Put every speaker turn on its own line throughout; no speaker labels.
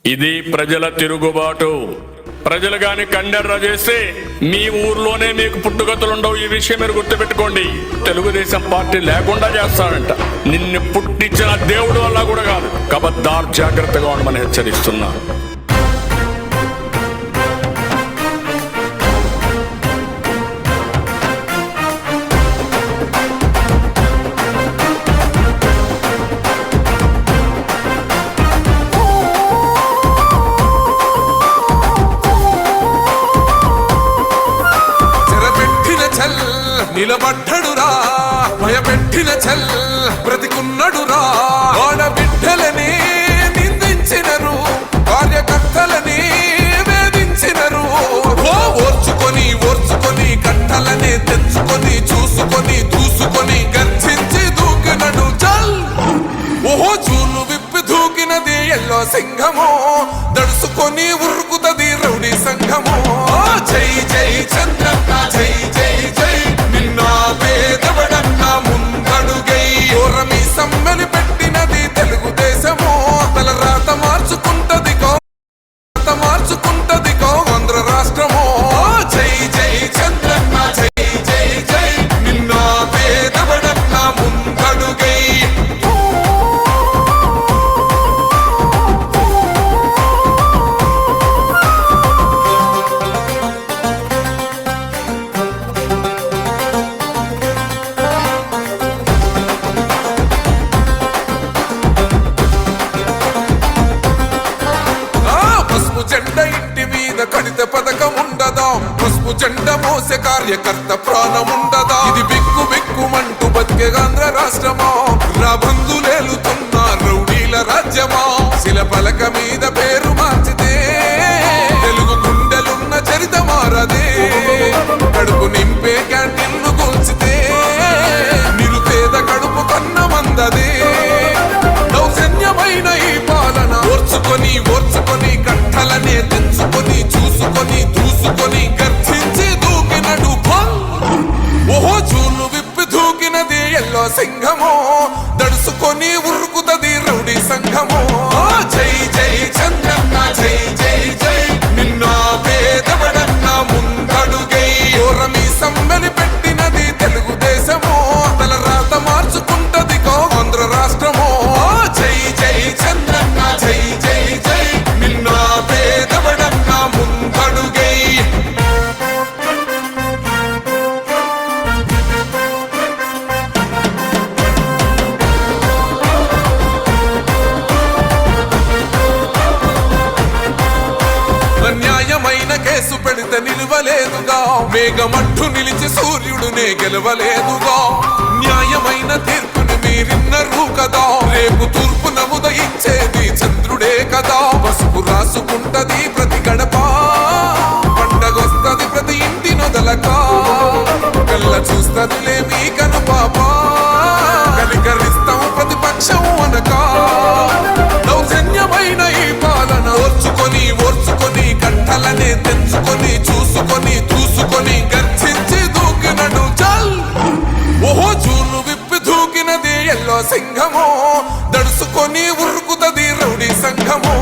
ఇది ప్రజల తిరుగుబాటు. ప్రజలు గాని కండెర్ర చేస్తే మీ ఊర్లోనే మీకు పుట్టుగతులుండవు. ఈ విషయం మీరు గుర్తుపెట్టుకోండి. తెలుగుదేశం పార్టీ లేకుండా చేస్తాడంట. నిన్ను పుట్టించిన దేవుడు వల్ల కూడా కాదు. కబద్దార్, జాగ్రత్తగా ఉండమని హెచ్చరిస్తున్నారు.
నిలబడ్డడురా భయపెట్టిన చల్ బ్రతికున్నడురా. ఆడబిడ్డలని నిందించినరు, కార్యకర్తలని వేధించినరు. ఓర్చుకొని ఓర్చుకొని కట్టలనే తెచ్చుకొని చూసుకొని దూసుకొని గర్జించి దూకినడు చల్. ఓహో చూలు విప్పి దూకినది ఎల్లో సింహము, దడుసుకొని ఉరుకుతది రౌడీ సంఘము. జై జై చంద్రన్న జై జై జై, నిన్న పేదవడన్న ముందడుగై. ఓరమి సమ్మెలి పెట్టినది తెలుగుదేశము, తల రాత మార్చుకుంటది మార్చుకుంటది ఆంధ్ర రాష్ట్రము. జై జై చంద్రన్న జై జై జై, నిన్న పేదవడన్న ముందడుగై. జెండా ఇంటి మీద కడిత పథకం ఉండదా? పసుపు జెండా మోసే కార్యకర్త ప్రాణం ఉండదా? ఇది బిక్కు బిక్కుమంటూ బతికే ఆంధ్ర రాష్ట్రమా? రాబందులేలుతున్న రౌడీల రాజ్యమా? శిల పలక మీద పేరు మార్చితే తెలుగు గుండెలున్న చరిత మారదే. కడుపు నింపే క్యాంటీన్లు కూల్చితే నిరుపేద కడుపు కన్న మందదే. దౌర్జన్యమైన ఈ పాలన ఓర్చుకొని ఓర్చుకొని కట్టలనే తెంచుకొని చూసుకొని దూసుకొని గర్జించి దూకినడు పల్. ఓహో చూలు విప్పి దూకినది ఎల్లో సింహము, దడుసుకొని ఉరుకుతది రౌడీ సంఘము. జై జై చంద్రన్న జై జై జై, నిన్న పేదవడన్న ముందడుగై. ఓరమి సమ్మెలి పెట్టినది తెలుగుదేశము, తల రాత మార్చుకుంటది ఆంధ్ర రాష్ట్రము. జై జై చంద్రన్న జై జై జై, నిన్న పేదవడన్న ముందడుగై. అన్యాయమైన కేసు పెడితే నిలవలేదుగా, మేఘమట్టు నిలిచి సూర్యుడునే గెలవలేదుగా. న్యాయమైన తీర్పుని మీరిన్నరు కదా, రేపు తూర్పు నముదయించేది చంద్రుడే కదా. పసుపు రాసుకుంటది ప్రతి గడప, పండగొస్తది ప్రతి ఇంటి నొదలక. కళ్ళ చూస్తదిలే మీ కను పాప, కనికరిస్తాం ప్రతిపక్షం అనక. దౌర్జన్యమైన ఈ పాలన ఓర్చుకొని ఓర్చుకొని కట్టలనే తెంచుకొని చూసుకొని దూసుకొని గర్జించి దూకినడు చల్. ఓహో చూలు విప్పి దూకినది ఎల్లో సింహము, దడుసుకొని ఉరుకుతది రౌడీ సంఘము.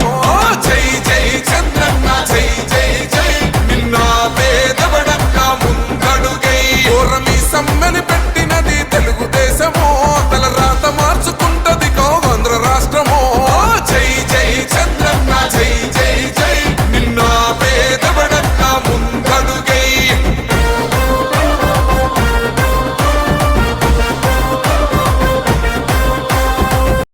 జై జై